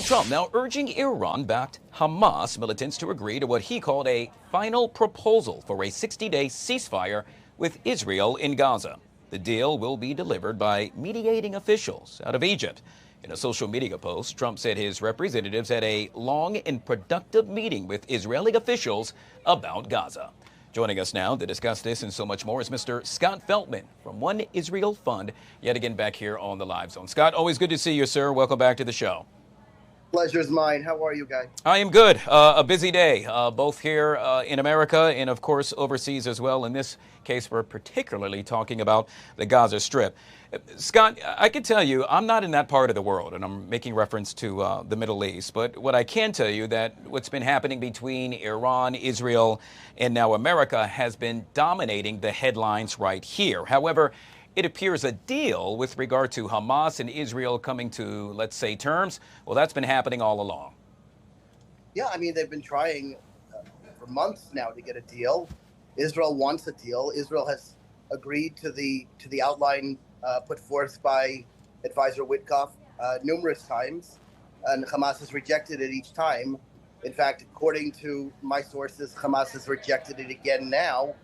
President Trump now urging Iran-backed Hamas militants to agree to what he called a final proposal for a 60-day ceasefire with Israel in Gaza. The deal will be delivered by mediating officials out of Egypt. In a social media post, Trump said his representatives had a long and productive meeting with Israeli officials about Gaza. Joining us now to discuss this and so much more is Mr. Scott Feltman from One Israel Fund, yet again back here on the Live Zone. Scott, always good to see you, sir. Welcome back to the show. Pleasure's mine. How are you guys? I am good. A busy day, both here in America and, of course, overseas as well. In this case, we're particularly talking about the Gaza Strip. Scott, I can tell you I'm not in that part of the world, and I'm making reference to the Middle East. But what I can tell you that what's been happening between Iran, Israel, and now America has been dominating the headlines right here. However, it appears a deal with regard to Hamas and Israel coming to, let's say, terms. Well, that's been happening all along. Yeah, I mean, they've been trying for months now to get a deal. Israel wants a deal. Israel has agreed to the outline put forth by Advisor Witkoff numerous times, and Hamas has rejected it each time. In fact, according to my sources, Hamas has rejected it again now,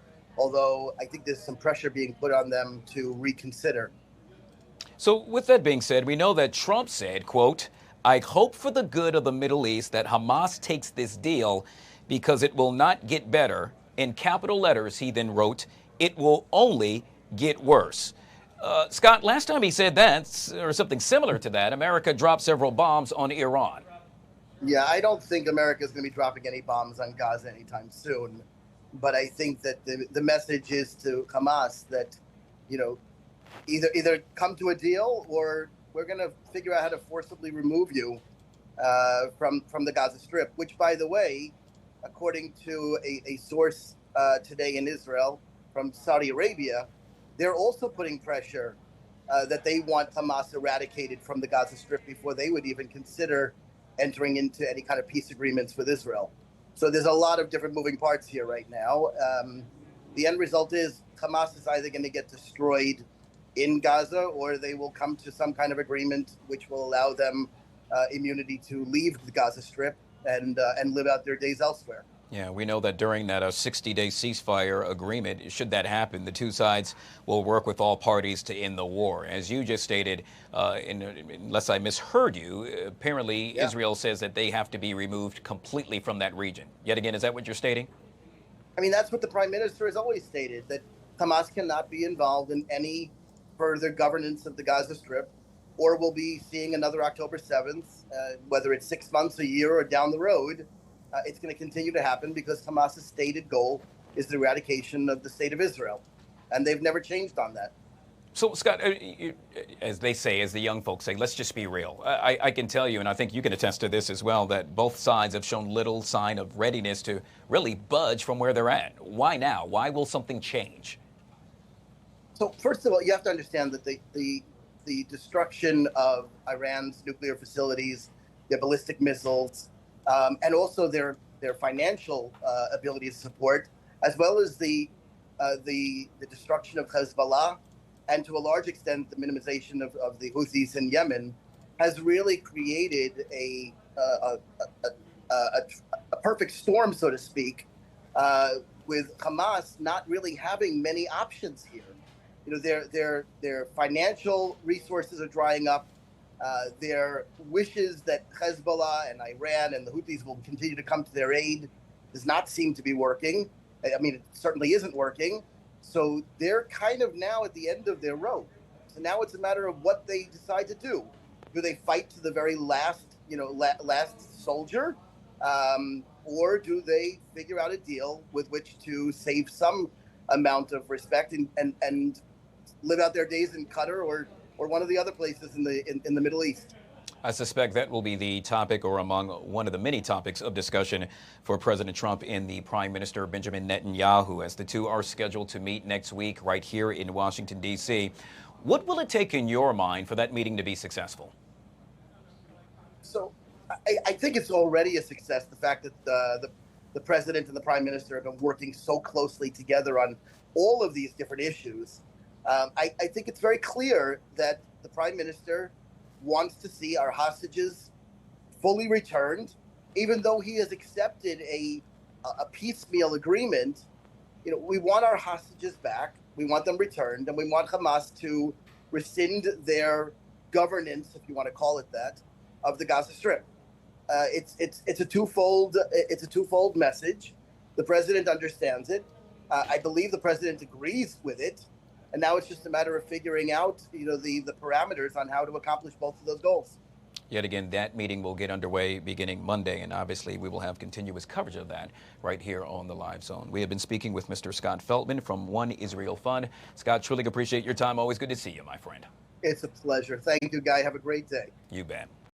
although I think there's some pressure being put on them to reconsider. So with that being said, we know that Trump said, quote, "I hope for the good of the Middle East that Hamas takes this deal because it will not get better." In capital letters, he then wrote, "It will only get worse." Scott, last time he said that, or something similar to that, America dropped several bombs on Iran. Yeah, I don't think America is going to be dropping any bombs on Gaza anytime soon. But I think that the message is to Hamas that, you know, either come to a deal or we're going to figure out how to forcibly remove you from the Gaza Strip, which, by the way, according to a source today in Israel from Saudi Arabia, they're also putting pressure that they want Hamas eradicated from the Gaza Strip before they would even consider entering into any kind of peace agreements with Israel. So there's a lot of different moving parts here right now. The end result is Hamas is either going to get destroyed in Gaza or they will come to some kind of agreement which will allow them immunity to leave the Gaza Strip and live out their days elsewhere. Yeah, we know that during that 60-day ceasefire agreement, should that happen, the two sides will work with all parties to end the war. As you just stated, unless I misheard you, apparently Israel says that they have to be removed completely from that region. Yet again, is that what you're stating? I mean, that's what the Prime Minister has always stated, that Hamas cannot be involved in any further governance of the Gaza Strip, or we'll be seeing another October 7th, whether it's 6 months, a year, or down the road. It's going to continue to happen because Hamas's stated goal is the eradication of the state of Israel. And they've never changed on that. So, Scott, as they say, as the young folks say, let's just be real. I can tell you, and I think you can attest to this as well, that both sides have shown little sign of readiness to really budge from where they're at. Why now? Why will something change? So, first of all, you have to understand that the destruction of Iran's nuclear facilities, their ballistic missiles, and also their financial ability to support, as well as the destruction of Hezbollah, and to a large extent the minimization of the Houthis in Yemen, has really created a perfect storm, so to speak, with Hamas not really having many options here. You know, their financial resources are drying up. Their wishes that Hezbollah and Iran and the Houthis will continue to come to their aid does not seem to be working. I mean, it certainly isn't working. So they're kind of now at the end of their rope. So now it's a matter of what they decide to do. Do they fight to the very last, last soldier? Or do they figure out a deal with which to save some amount of respect and live out their days in Qatar or one of the other places in the Middle East? I suspect that will be the topic, or among one of the many topics of discussion for President Trump and the Prime Minister Benjamin Netanyahu, as the two are scheduled to meet next week right here in Washington, D.C. What will it take in your mind for that meeting to be successful? So I think it's already a success, the fact that the President and the Prime Minister have been working so closely together on all of these different issues. I think it's very clear that the Prime Minister wants to see our hostages fully returned, even though he has accepted a piecemeal agreement. You know, we want our hostages back. We want them returned, and we want Hamas to rescind their governance, if you want to call it that, of the Gaza Strip. It's a twofold message. The president understands it. I believe the president agrees with it, and now it's just a matter of figuring out, you know, the parameters on how to accomplish both of those goals. Yet again, that meeting will get underway beginning Monday, and obviously we will have continuous coverage of that right here on the Live Zone. We have been speaking with Mr. Scott Feldman from One Israel Fund. Scott, truly appreciate your time. Always good to see you, my friend. It's a pleasure. Thank you, Guy. Have a great day. You bet.